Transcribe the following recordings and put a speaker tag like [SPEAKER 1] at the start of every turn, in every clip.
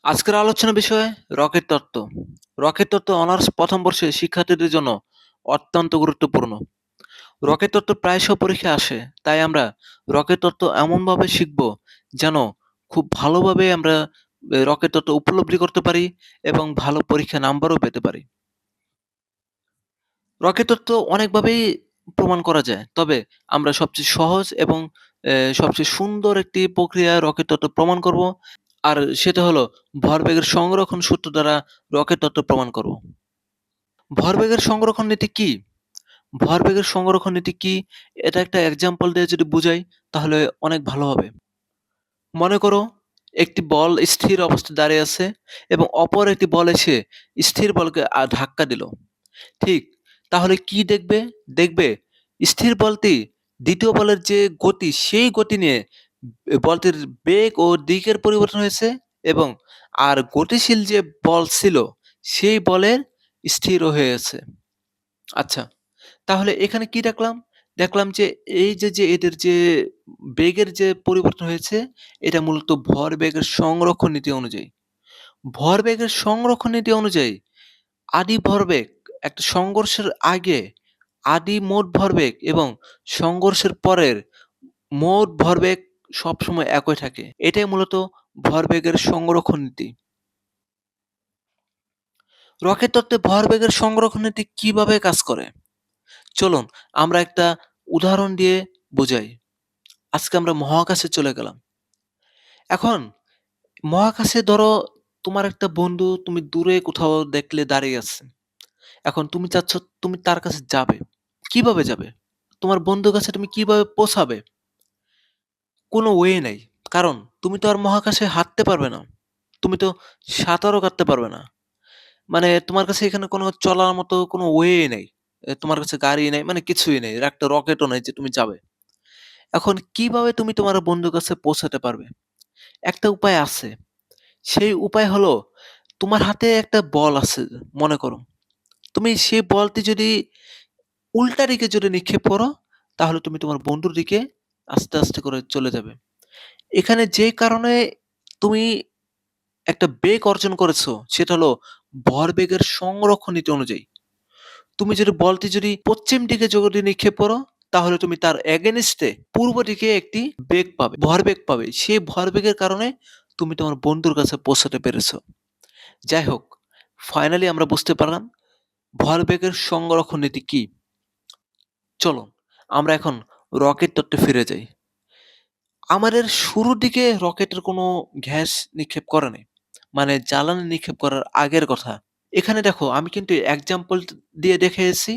[SPEAKER 1] আজকের আলোচনার বিষয় রকেট তত্ত্ব। রকেট তত্ত্ব অনার্স প্রথম বর্ষের শিক্ষার্থীদের জন্য অত্যন্ত গুরুত্বপূর্ণ। রকেট তত্ত্ব প্রায়শই পরীক্ষায় আসে, তাই আমরা রকেট তত্ত্ব এমনভাবে শিখব যেন খুব ভালোভাবে আমরা রকেট তত্ত্ব উপলব্ধি করতে পারি এবং ভালো পরীক্ষায় নাম্বারও পেতে পারি। রকেট তত্ত্ব অনেকভাবেই প্রমাণ করা যায়, তবে আমরা সবচেয়ে সহজ এবং সবচেয়ে সুন্দর একটি প্রক্রিয়ায় রকেট তত্ত্ব প্রমাণ করব। আর সেটা হলো ভরবেগের সংরক্ষণ সূত্র দ্বারা রকেট তত্ত্ব প্রমাণ করব। ভরবেগের সংরক্ষণ নীতি কি? ভরবেগের সংরক্ষণ নীতি কি? এটা একটা এক্সাম্পল দিয়ে যদি বুঝাই তাহলে অনেক ভালো হবে। মনে করো একটি বল স্থির অবস্থায় দাঁড়িয়ে আছে এবং অপর একটি বল এসে স্থির বলকে ধাক্কা দিল। ঠিক তাহলে কি দেখবে? দেখবে স্থির বলটি দ্বিতীয় বলের যে গতি সেই গতি নিয়ে বলটির বেগ ও দিকের পরিবর্তন হয়েছে এবং আর গতিশীল যে বল ছিল সেই বলের স্থির হয়ে আছে। আচ্ছা, তাহলে এখানে কি দেখলাম? দেখলাম যে এই যে এদের যে বেগের যে পরিবর্তন হয়েছে এটা মূলত ভরবেগের সংরক্ষণ নীতি অনুযায়ী। ভরবেগের সংরক্ষণ নীতি অনুযায়ী আদি ভরবেগ একটা সংঘর্ষের আগে আদি মোট ভরবেগ এবং সংঘর্ষের পরের মোট ভরবেগ সবসময় একই থাকে। এটাই মূলত ভরবেগের সংরক্ষণ নীতি। রকেট তত্ত্বে ভরবেগের সংরক্ষণ নীতি কিভাবে কাজ করে? চলুন আমরা একটা উদাহরণ দিয়ে বোঝাই। আজকে আমরা মহাকাশে চলে গেলাম। এখন মহাকাশে ধরো তোমার একটা বন্ধু তুমি দূরে কোথাও দেখলে দাঁড়িয়ে আছে। এখন তুমি চাচ্ছ তুমি তার কাছে যাবে। কিভাবে যাবে? তোমার বন্ধুর কাছে তুমি কিভাবে পৌঁছাবে? কোনো ওয়ে নাই। কারণ তুমি তো আর মহাকাশে হাঁটতে পারবে না। তুমি তো সাঁতারও কাটতে পারবে না। মানে তোমার কাছে এখানে কোনো চলার মতো কোনো ওয়ে নেই। তোমার কাছে গাড়ি নেই, মানে কিছুই নেই। একটা রকেটও নাই যে তুমি যাবে। এখন কিভাবে তুমি তোমার বন্ধুর কাছে পৌঁছাতে পারবে? একটা উপায় আছে। সেই উপায় হলো তোমার হাতে একটা বল আছে মনে করো। তুমি সেই বলটি যদি উল্টা দিকে যদি নিক্ষেপ করো, তাহলে তুমি তোমার বন্ধুর দিকে আস্তে, আস্তে করে চলে যাবে। এখানে যে কারণে তুমি একটা বেগ অর্জন করেছো, সেটা হলো ভরবেগের সংরক্ষণ নীতি অনুযায়ী। তুমি যদি বলটি যদি পশ্চিম দিকে যদি নিক্ষেপ করো, তাহলে তুমি তার এগেইনস্টে পূর্ব দিকে একটি বেগ পাবে, ভরবেগ পাবে। সেই ভরবেগের কারণে তুমি তোমার বন্ধুর কাছে পৌঁছাতে পেরেছো। যাই হোক, ফাইনালি আমরা বুঝতে পারলাম ভরবেগের সংরক্ষণ নীতি কি। চলো আমরা এখন রকেট তত্ত্বে ফিরে যাই। আমাদের শুরুর দিকে রকেটের কোনো গ্যাস নিক্ষেপ করে নাই, মানে জ্বালানি নিক্ষেপ করার আগের কথা। এখানে দেখো আমি কিন্তু এক্সাম্পল দিয়ে দেখিয়েছি।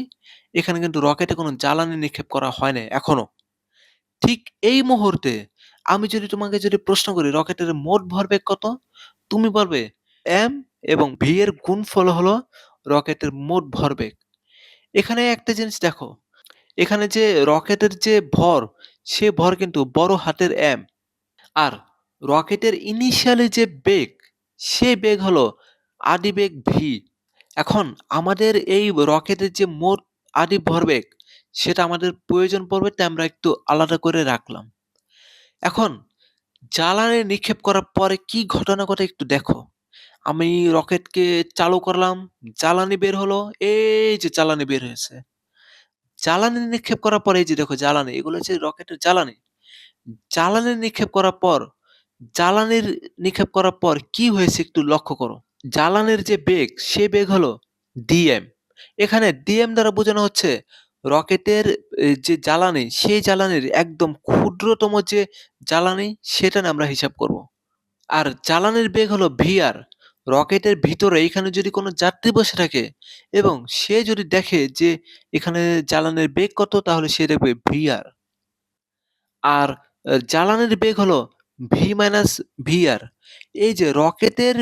[SPEAKER 1] এখানে কিন্তু রকেটে কোনো জ্বালানি নিক্ষেপ করা হয় নাই এখনো। ঠিক এই মুহূর্তে আমি যদি তোমাকে যদি প্রশ্ন করি রকেটের মোট ভরবেগ কত? তুমি বলবে m এবং v এর গুণফল হলো রকেটের মোট ভরবেগ। এখানে একটা জিনিস দেখো, এখানে যে রকেটের যে ভর, সে ভর কিন্তু বড় হাতের M। আর রকেটের ইনিশিয়ালি যে বেগ, সে বেগ হলো আদি বেগ v। এখন আমাদের এই রকেটের যে মোট আদি ভরবেগ, সেটা আমাদের প্রয়োজন পড়বে, তাই আমরা একটু আলাদা করে রাখলাম। এখন জ্বালানি নিক্ষেপ করার পরে কি ঘটনা ঘটে একটু দেখো। আমি রকেটকে চালু করলাম, জ্বালানি বের হলো, এই যে জ্বালানি বের হয়েছে। জ্বালানি নিক্ষেপ করার পরে এই যে দেখো জ্বালানি, এগুলো হচ্ছে রকেটের জ্বালানি। জ্বালানি নিক্ষেপ করার পর জ্বালানির নিক্ষেপ করার পর কি হয়েছে একটু লক্ষ্য করো। জ্বালানির যে বেগ সে বেগ হলো ডিএম। এখানে ডিএম দ্বারা বোঝানো হচ্ছে রকেটের যে জ্বালানি সেই জ্বালানির একদম ক্ষুদ্রতম যে জ্বালানি সেটা নিয়ে আমরা হিসাব করব। আর জ্বালানির বেগ হলো ভিআর। রকেটের ভিতরে এখানে যদি কোনো যাত্রী বসে থাকে এবং সে যদি দেখে যে এখানে জ্বালানির বেগ কত, তাহলে সে দেখবে ভিআর। আর জ্বালানির বেগ হলো ভি মাইনাস ভিআর। এই যে রকেটের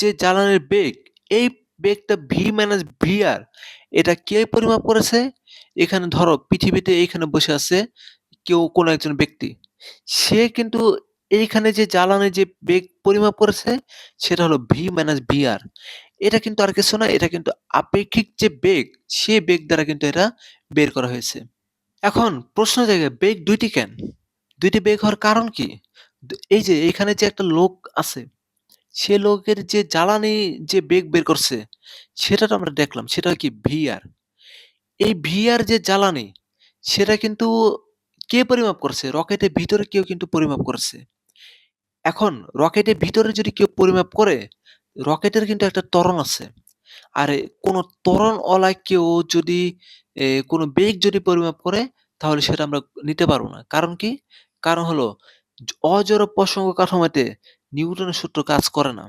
[SPEAKER 1] যে জ্বালানির বেগ, এই বেগটা ভি মাইনাস ভিআর, এটা কে পরিমাপ করেছে? এখানে ধরো পৃথিবীতে এইখানে বসে আছে কেউ, কোনো একজন ব্যক্তি। সে কিন্তু এইখানে যে জ্বালানির যে বেগ পরিমাপ করেছে সেটা হলো ভি মাইনাস ভিআর। এটা কিন্তু আর কিছু না, এটা কিন্তু আপেক্ষিক যে বেগ, সে বেগ দ্বারা কিন্তু এটা বের করা হয়েছে। এখন প্রশ্ন জাগে বেগ দুইটি কেন? দুইটি বেগ হওয়ার কারণ কি? এই যে এখানে যে একটা লোক আছে, সে লোকের যে জ্বালানি যে বেগ বের করছে সেটা তো আমরা দেখলাম। সেটা কি ভিআর। এই ভিআর যে জ্বালানি সেটা কিন্তু কে পরিমাপ করছে? রকেটের ভিতরে কেউ কিন্তু পরিমাপ করছে। এখন রকেটের ভিতরে যদি কেউ পরিমাপ করে, রকেটের কিন্তু একটা ত্বরণ আছে। আর কোনো ত্বরণওয়ালা কেউ যদি কোনো বেগ যদি পরিমাপ করে তাহলে সেটা আমরা নিতে পারব না। কারণ কি? কারণ হলো অজড় প্রসঙ্গ কাঠামোতে নিউটনের সূত্র কাজ করে না।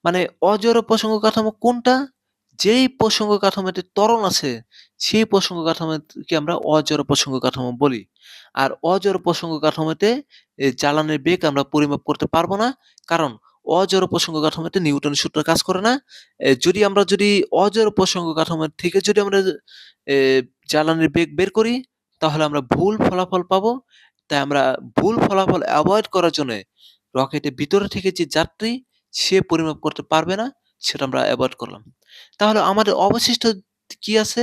[SPEAKER 1] মানে অজড় প্রসঙ্গ কাঠামো কোনটা? যেই প্রসঙ্গ কাঠামোতে ত্বরণ আছে, সেই প্রসঙ্গ কাঠামোকে আমরা অজড় প্রসঙ্গ কাঠামো বলি। আর অজড় প্রসঙ্গ কাঠামোতে জ্বালানির বেগ আমরা পরিমাপ করতে পারব না। কারণ অজড় প্রসঙ্গ কাঠামোতে নিউটনের সূত্র কাজ করে না। যদি অজড় প্রসঙ্গ কাঠামো থেকে যদি আমরা এ জ্বালানির বেগ বের করি, তাহলে আমরা ভুল ফলাফল পাবো। তাই আমরা ভুল ফলাফল এভয়েড করার জন্যে রকেটের ভিতরে থেকে যে যাত্রী সে পরিমাপ করতে পারবে না, সেটা আমরা এভয়েড করলাম। তাহলে আমাদের অবশিষ্ট কি আছে?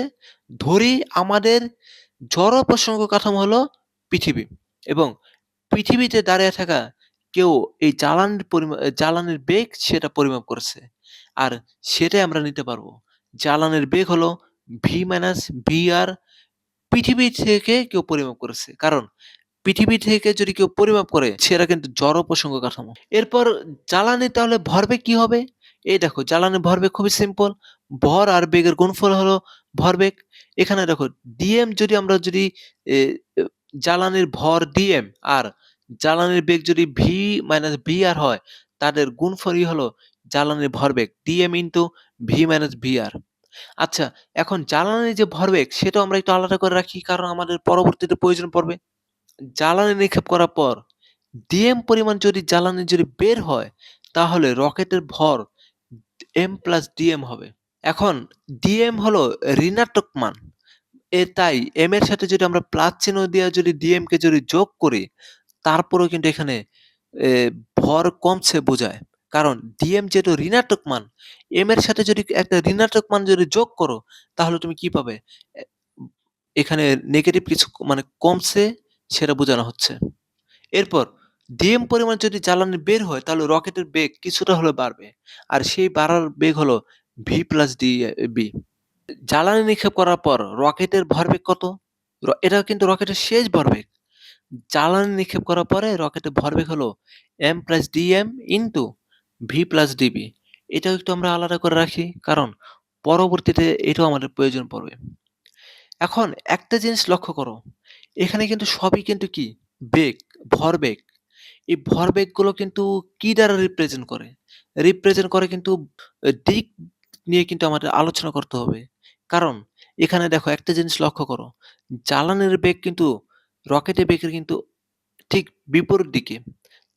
[SPEAKER 1] ধরি আমাদের জড় প্রসঙ্গ কাঠামো হলো পৃথিবী এবং পৃথিবীতে দাঁড়িয়ে থাকা কেউ এই জ্বালানির বেগ সেটা পরিমাপ করেছে। আর সেটাই আমরা নিতে পারবো। জ্বালানির বেগ হলো ভি মাইনাস ভিআর পৃথিবী থেকে কেউ পরিমাপ করেছে। কারণ পৃথিবী থেকে যদি কেউ পরিমাপ করে সেটা কিন্তু জড় প্রসঙ্গ কাঠামো। এরপর জ্বালানি তাহলে ভরবেগ কি হবে? এই দেখো জ্বালানির ভরবেগ খুবই সিম্পল। ভর আর বেগের গুণফল হলো ভরবেগ। এখানে দেখো ডিএম যদি এ এ জ্বালানির ভর ডিএম আর জ্বালানির বেগ যদি ভি মাইনাস ভিআর হয়, তাদের গুণফলই হলো জ্বালানির ভরবেগ DM into V minus VR. আচ্ছা, এখন জ্বালানির যে ভরবেগ সেটাও আমরা একটু আলাদা করে রাখি কারণ আমাদের পরবর্তীতে প্রয়োজন পড়বে। জ্বালানি নিক্ষেপ করার পর ডিএম পরিমাণ যদি জ্বালানি যদি বের হয় তাহলে রকেটের ভর এম প্লাস ডিএম হবে। এখন ডিএম হলো ঋণাত্মক মান। তাই এম এর সাথে যদি আমরা প্লাস চিহ্ন দিয়ে যদি ডিএম কে যদি যোগ করি তারপরেও কিন্তু এখানে এ ভর কমছে বোঝায়। কারণ ডিএম যেহেতু ঋণাত্মক মান, এম এর সাথে যদি একটা ঋণাত্মক মান যদি যোগ করো তাহলে তুমি কি পাবে? এ এখানে নেগেটিভ কিছু মানে কমছে সেটা বোঝানো হচ্ছে। এরপর ডিএম পরিমাণ যদি জ্বালানি বের হয় তাহলে রকেটের বেগ কিছুটা হলেও বাড়বে। আর সেই বাড়ার বেগ হলো ভি প্লাস বি। জ্বালানি নিক্ষেপ করার পর রকেটের ভরবেগ কত? এটা কিন্তু রকেটের শেষ ভরবেগ। জ্বালানি নিক্ষেপ করার পরে রকেটের ভরবেগ হলো M plus dM into v plus dv. এটাও একটু আমরা আলাদা করে রাখি কারণ পরবর্তীতে এটাও আমাদের প্রয়োজন পড়বে। এখন একটা জিনিস লক্ষ্য করো, এখানে কিন্তু সবই কিন্তু কি? বেগ, ভরবেগ। এই ভরবেগগুলো কিন্তু কি দ্বারা রিপ্রেজেন্ট করে? রিপ্রেজেন্ট করে কিন্তু দিক নিয়ে কিন্তু আমাদের আলোচনা করতে হবে। কারণ এখানে দেখো একটা জিনিস লক্ষ্য করো, জ্বালানির বেগ কিন্তু রকেটের বেগের কিন্তু ঠিক বিপরীত দিকে।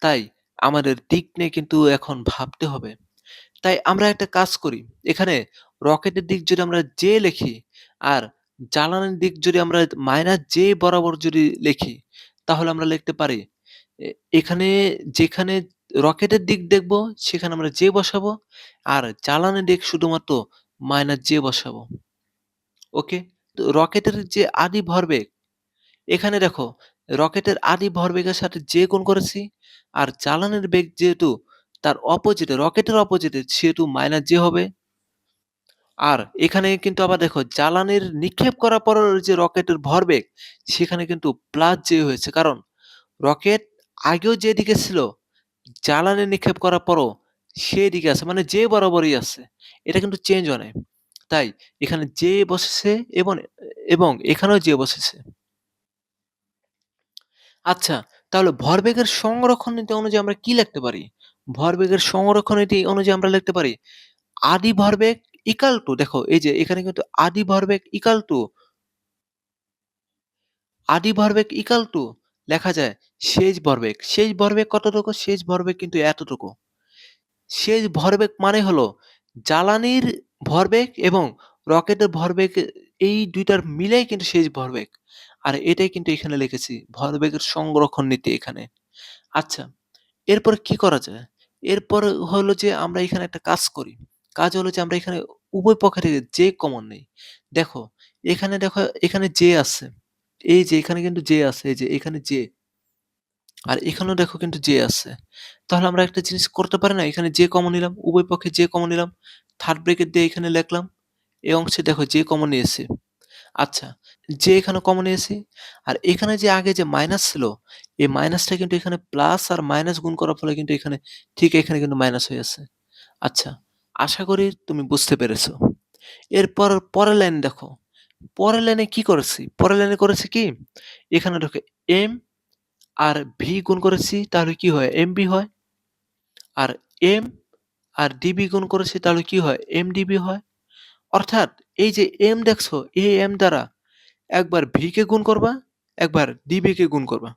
[SPEAKER 1] তাই আমাদের দিক নিয়ে কিন্তু এখন ভাবতে হবে। তাই আমরা একটা কাজ করি। এখানে রকেটের দিক যদি আমরা J লিখি আর জ্বালানির দিক যদি আমরা -J বরাবর যদি লিখি, তাহলে আমরা লিখতে পারি এ এখানে যেখানে রকেটের দিক দেখব সেখানে আমরা J বসাবো। আর জ্বালানির দিক শুধুমাত্র -J বসাবো। ওকে? তো রকেটের যে আদি ভরবেগ, এখানে দেখো রকেটের আদি ভরবেগের সাথে J গুণ করেছি। আর জ্বালানির বেগ যেহেতু তার অপোজিটে, রকেটের অপোজিটে সেহেতু -J হবে। আর এখানে কিন্তু আবার দেখো জ্বালানির নিক্ষেপ করার পরেও যে রকেটের ভরবেগ সেখানে কিন্তু +J হয়েছে। কারণ রকেট আগেও যেদিকে ছিল জ্বালানি নিক্ষেপ করার পরও সেদিকে আছে। মানে J বরাবরই আছে। এটা কিন্তু চেঞ্জ হয় নাই। তাই এখানে J বসেছে এবং এখানেও J বসেছে। আচ্ছা, তাহলে ভরবেগের সংরক্ষণ নীতি অনুযায়ী আমরা কি লিখতে পারি? ভরবেগের সংরক্ষণ নীতি অনুযায়ী আমরা লিখতে পারি আদি ভরবেগ ইকুয়াল টু দেখো এই যে এখানে কিন্তু আদি ভরবেগ ইকুয়াল টু লেখা যায় শেষ ভরবেগ। শেষ ভরবেগ কতটুকু? শেষ ভরবেগ কিন্তু এতটুকু। শেষ ভরবেগ মানে হলো জ্বালানির ভরবেগ এবং রকেটের ভরবেগ এই ২ টার মিলাই কিন্তু শেষ ভরবেগ। আর এটাই কিন্তু এখানে লিখেছি ভরবেগের সংরক্ষণ নীতি এখানে। আচ্ছা, এরপরে কি করা যায়? এরপর হলো যে আমরা এখানে একটা কাজ করি। কাজ হলো যে আমরা এখানে উভয় পক্ষ থেকে যে কমন নেই। দেখো, দেখো এখানে যে আছে। এই যে এখানে কিন্তু যে আছে এই যে এখানে যে। আর এখানেও দেখো কিন্তু যে আছে। তাহলে আমরা একটা জিনিস করতে পারি না? এখানে যে কমন নিলাম, উভয় পক্ষে যে কমন নিলাম। থার্ড ব্র্যাকেট দিয়ে এখানে লিখলাম। এই অংশে দেখো যে কমন নিয়েছি। আচ্ছা, যে এখানে কমন নিয়েছি। আর এখানে যে আগে যে মাইনাস ছিল, এই মাইনাসটা কিন্তু এখানে প্লাস আর মাইনাস গুণ করার ফলে কিন্তু এখানে ঠিক এখানে কিন্তু মাইনাস হয়ে আছে। আচ্ছা, আশা করি তুমি বুঝতে পেরেছো। এরপর পরের লাইন দেখো। পরের লাইনে কি করেছি? পরের লাইনে করেছি কি? এখানে দেখো এম আর ভি গুণ করেছি তাহলে কি হয়? এমভি হয়। আর এম আর ডিবি গুণ করেছি তাহলে কি হয়? এমডিবি হয়। অর্থাৎ এই যে এম দেখছো, এই এম দ্বারা একবার ভি কে গুণ করবা, একবার ডিবি কে গুণ করবা।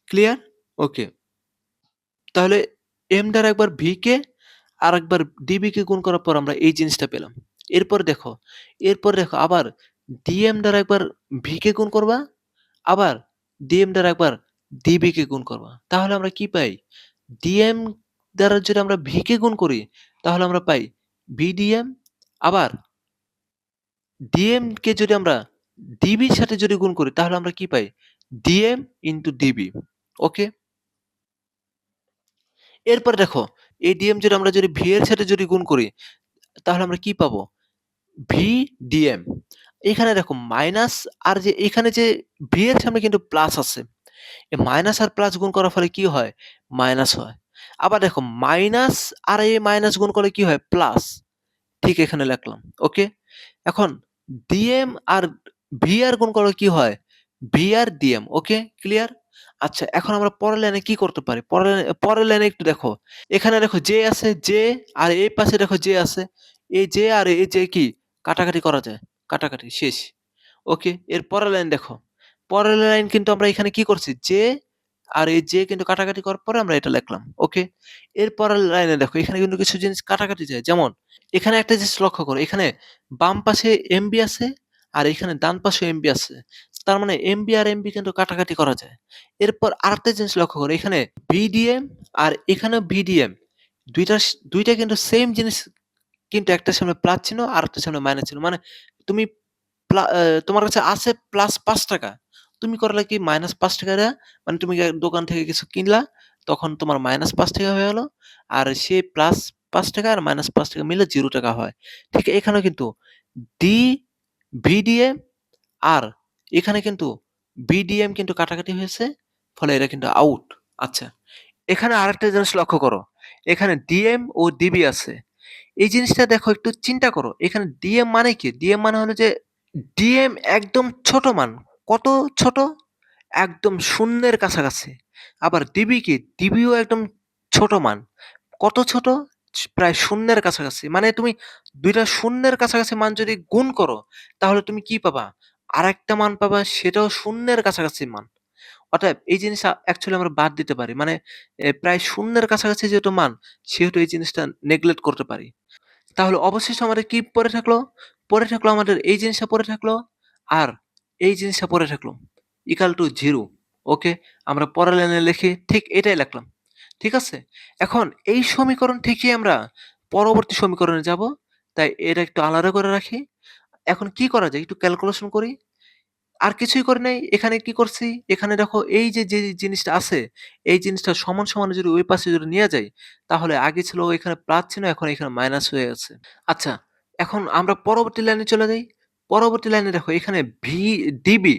[SPEAKER 1] ক্লিয়ার? ওকে। তাহলে এম দ্বারা একবার ভি কে আর একবার ডিবি কে গুণ করার পর আমরা এই জিনিসটা পেলাম। এরপর দেখো আবার ডিএম দ্বারা একবার ভি কে গুণ করবা, আবার ডিএম দ্বারা একবার ডিবি কে গুণ করবা। তাহলে আমরা কি পাই? ডিএম দ্বারা যদি আমরা ভি কে গুণ করি তাহলে আমরা পাই ভিডিএম, আবার ডিএম কে যদি আমরা ডিবির সাথে যদি গুণ করি তাহলে আমরা কি পাই? DM into DB. ওকে। এরপর দেখো এই ডিএম যদি আমরা যদি ভি এর সাথে যদি গুণ করি তাহলে আমরা কি পাবো? V DM. এখানে দেখো মাইনাস আর যে এখানে যে ভি এর সামনে কিন্তু প্লাস আছে। এই মাইনাস আর প্লাস গুণ করার ফলে কি হয়? মাইনাস হয়। আবার দেখো মাইনাস আর এই মাইনাস গুণ করলে কি হয়? প্লাস। ঠিক এখানে লিখলাম। ওকে। এখন ডিএম আর ভি আর গুণ করলে কি হয়? ভি আর ডিএম। ওকে, ক্লিয়ার? আচ্ছা, এখন আমরা পরের লাইনে কি করতে পারি? পরের লাইনে একটু দেখো। এখানে দেখো জে আছে, জে আর এই পাশে দেখো জে আছে। এই জে আর এই জে কি কাটাকাটি করা যায়? কাটাকাটি শেষ। ওকে, এর পরের লাইন দেখো। পরের লাইন কিন্তু আমরা এখানে কি করছি? জে আর এই জে কিন্তু কাটাকাটি করার পরে আমরা এটা লিখলাম। ওকে। এর পরের লাইনে দেখো এখানে কিন্তু কিছু জিনিস কাটাকাটি যায়। যেমন এখানে একটা জিনিস লক্ষ্য করো। এখানে বাম পাশে এমবি আছে আর এখানে ডান পাশে এমবি আছে। তার মানে এমবি আর এমবি কিন্তু কাটাকাটি করা যায়। এরপর আরেকটা জিনিস লক্ষ্য করো। এখানে ভিডিএম আর এখানেও ভিডিএম। দুইটা কিন্তু সেম জিনিস, কিন্তু একটার সামনে প্লাস চিহ্ন আর একটার সামনে মাইনাস চিহ্ন। মানে তুমি তোমার কাছে আছে প্লাস ৳৫, তুমি করলে কি মাইনাস ৳৫ দেয়া, মানে তুমি দোকান থেকে কিছু কিনলা, তখন তোমার মাইনাস ৳৫ হয়ে গেল। আর সে প্লাস ৳৫ আর মাইনাস ৳৫ মিলে ৳0 হয়। ঠিক এখানেও কিন্তু ডি ভিডিএম আর এখানে কিন্তু ভিডিএম কিন্তু কাটাকাটি হয়েছে, ফলে এটা কিন্তু আউট। আচ্ছা, এখানে আরেকটা জিনিস লক্ষ্য করো। এখানে ডিএম ও ডিবি আছে। এই জিনিসটা দেখো, একটু চিন্তা করো। এখানে ডিএম মানে কি? ডিএম মানে হলো যে ডিএম একদম ছোট মান। কত ছোট? একদম শূন্যের কাছাকাছি। আবার ডিবি কি? ডিবিও একদম ছোট মান। কত ছোট? প্রায় শূন্যের কাছাকাছি। মানে তুমি ২ টা শূন্যের কাছাকাছি মান যদি গুণ করো, তাহলে তুমি কি পাবা? আরেকটা মান পাবা, সেটাও শূন্যের কাছাকাছি মান। অতএব এই জিনিসটা অ্যাকচুয়ালি আমরা বাদ দিতে পারি। মানে প্রায় শূন্যের কাছাকাছি যেহেতু মান, সেহেতু এই জিনিসটা নেগলেক্ট করতে পারি। তাহলে অবশেষে আমাদের কি পড়ে থাকলো? পড়ে থাকলো আমাদের এই জিনিসটা পড়ে থাকলো, আর এই জিনিসটা পড়ে থাকলো। Equal to 0। ওকে? আমরা পরের লাইনে লিখি ঠিক এটাই লিখলাম। ঠিক আছে? এখন এই সমীকরণ থেকেই আমরা পরবর্তী সমীকরণে যাবো। তাই এটা একটু আলাদা করে রাখি। এখন কি করা যায়? একটু ক্যালকুলেশন করি। আর কিছুই করি নাই। এখানে কি করছি? এখানে দেখো এই যে জিনিসটা আছে, এই জিনিসটা সমান, সমান যদি ওই পাশে যদি নিয়ে যাই, তাহলে আগে ছিল এখানে প্লাস ছিল, এখন এখানে মাইনাস হয়ে গেছে। আচ্ছা, এখন আমরা পরবর্তী লাইনে চলে যাই। পরবর্তী লাইনে দেখো এখানে ডিবি,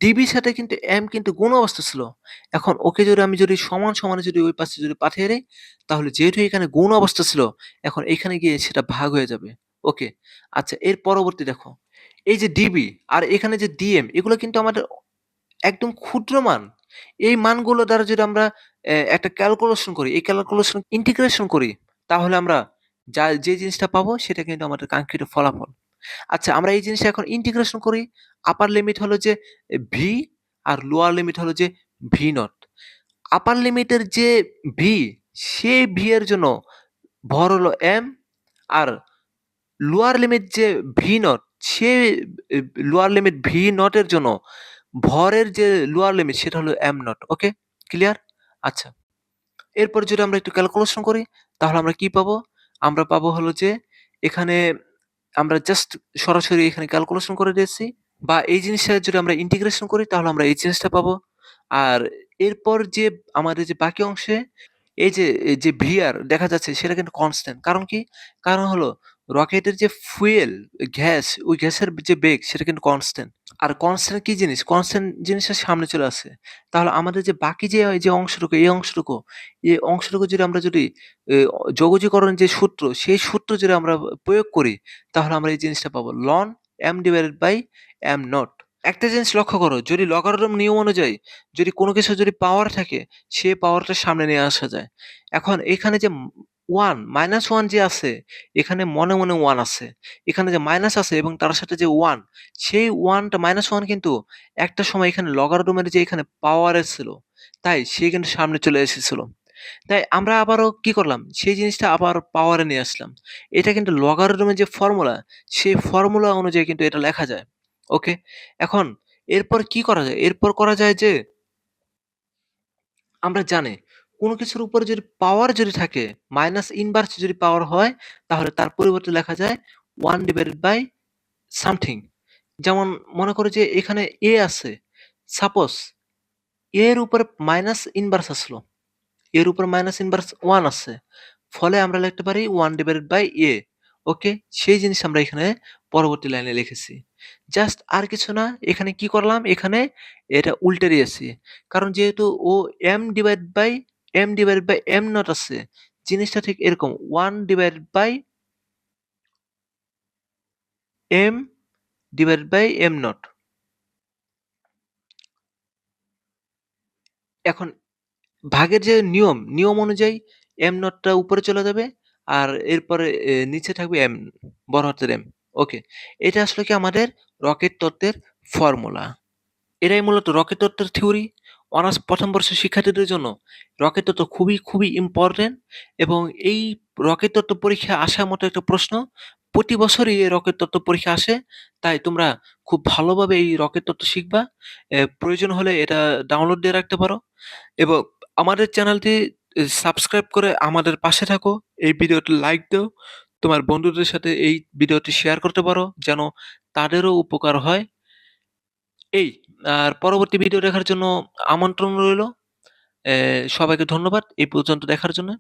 [SPEAKER 1] ডিবির সাথে কিন্তু এম কিন্তু গুণ অবস্থা ছিল। এখন ওকে যদি আমি যদি সমান, সমানে যদি ওই পাশে যদি পাঠিয়ে দেই, তাহলে যেহেতু এখানে গুণ অবস্থা ছিল, এখন এখানে গিয়ে সেটা ভাগ হয়ে যাবে। ওকে। আচ্ছা, এর পরবর্তী দেখো। এই যে ডিবি আর এখানে যে ডিএম, এগুলো কিন্তু আমাদের একদম ক্ষুদ্র মান। এই মানগুলো দ্বারা যদি আমরা একটা ক্যালকুলেশন করি, এই ক্যালকুলেশন ইন্টিগ্রেশন করি, তাহলে আমরা যে জিনিসটা পাবো সেটা কিন্তু আমাদের কাঙ্ক্ষিত ফলাফল। আচ্ছা, আমরা এই জিনিসটা এখন ইন্টিগ্রেশন করি। আপার লিমিট হলো যে ভি আর লোয়ার লিমিট হলো যে ভি নট। আপার লিমিটের যে ভি, সেই ভি এর জন্য ভর হলো এম, আর লোয়ার লিমিট যে ভি নট, সে লোয়ার লিমিট ভি নট এর জন্য ভরের যে লোয়ার লিমিট সেটা হলো এম নট। Okay, clear? আচ্ছা, এরপর যদি আমরা একটু ক্যালকুলেশন করি তাহলে আমরা কি পাবো? আমরা পাবো হলো যে এখানে আমরা জাস্ট সরাসরি এখানে ক্যালকুলেশন করে দিয়েছি, বা এই জিনিসটা যদি আমরা ইন্টিগ্রেশন করি তাহলে আমরা এই জিনিসটা পাবো। আর এরপর যে আমাদের যে বাকি অংশে এই যে ভিআর দেখা যাচ্ছে সেটা কিন্তু কনস্ট্যান্ট। কারণ কি? কারণ হলো রকেটের যে ফুয়েল, গ্যাস, ওই গ্যাসের যে বেগ সেটা কিন্তু কনস্ট্যান্ট। আর কনস্ট্যান্ট কি জিনিস? কনস্ট্যান্ট জিনিসটা সামনে চলে আসে। তাহলে আমাদের যে বাকি যে এই যে অংশটুকু, এই অংশটুকু যদি আমরা যদি যৌগজীকরণ যে সূত্র, সেই সূত্র যদি আমরা প্রয়োগ করি, তাহলে আমরা এই জিনিসটা পাবো। ln m divided by m nought. একটা জিনিস লক্ষ্য করো, যদি লগারিদম নিয়ম অনুযায়ী যদি কোনো কিছু যদি পাওয়ার থাকে, সে পাওয়ারটা সামনে নিয়ে আসা যায়। এখন এখানে যে 1 -1 যে আছে, এখানে মনে, মনে 1 আছে। এখানে যে মাইনাস আছে এবং তার সাথে যে 1, সেই 1 টা -1 কিন্তু একটা সময় এখানে লগারিদমের যে এখানে পাওয়ার এসেছিল, তাই সে কিন্তু সামনে চলে এসেছিল। তাই আমরা আবারও কি করলাম? সেই জিনিসটা আবার পাওয়ারে নিয়ে আসলাম। এটা কিন্তু লগারিদমের যে ফর্মুলা, সেই ফর্মুলা অনুযায়ী কিন্তু এটা লেখা যায়। ওকে? এখন এরপর কি করা যায়? এরপর করা যায় যে আমরা জানি কোনো কিছুর উপরে যদি পাওয়ার যদি থাকে, মাইনাস ইনভার্স যদি পাওয়ার হয়, তাহলে তার পরিবর্তে লেখা যায় 1 ডিভাইডেড বাই সামথিং। যেমন মনে করো যে এখানে a আছে। সাপোজ a এর উপরে মাইনাস ইনভার্স আসলো। এর উপর মাইনাস ইনভার্স 1 আছে। ফলে আমরা লিখতে পারি 1 ডিভাইডেড বাই a। ওকে? সেই জিনিস আমরা এখানে পরবর্তী লাইনে লিখেছি। জাস্ট আর কিছু না। এখানে কি করলাম? এখানে এটা উল্টে দিয়েছি। কারণ যেহেতু ও m divided by m nought আছে। জিনিসটা ঠিক এরকম 1 divided by m divided by m nought. এখন ভাগের যে নিয়ম অনুযায়ী m নটটা উপরে চলে যাবে। আর এরপরে নিচে থাকবে m, বড় হাতের M। ওকে। এটা আসলে কি আমাদের রকেট তত্ত্বের ফর্মুলা। এটাই মূলত রকেট তত্ত্বের থিওরি। অনার্স ১ম বর্ষের শিক্ষার্থীদের জন্য রকেট তত্ত্ব খুবই, খুবই ইম্পোর্টেন্ট এবং এই রকেট তত্ত্ব পরীক্ষায় আসার মতো একটা প্রশ্ন। প্রতি বছরই এই রকেট তত্ত্ব পরীক্ষা আসে। তাই তোমরা খুব ভালোভাবে এই রকেট তত্ত্ব শিখবা। প্রয়োজন হলে এটা ডাউনলোড দিয়ে রাখতে পারো। এবং আমাদের চ্যানেলটি সাবস্ক্রাইব করে আমাদের পাশে থাকো। এই ভিডিওটি লাইক দাও। তোমার বন্ধুদের সাথে এই ভিডিওটি শেয়ার করতে পারো যেন তাদেরও উপকার হয়। এই আর পরবর্তী ভিডিও দেখার জন্য আমন্ত্রণ রইলো। সবাইকে ধন্যবাদ এই পর্যন্ত দেখার জন্য।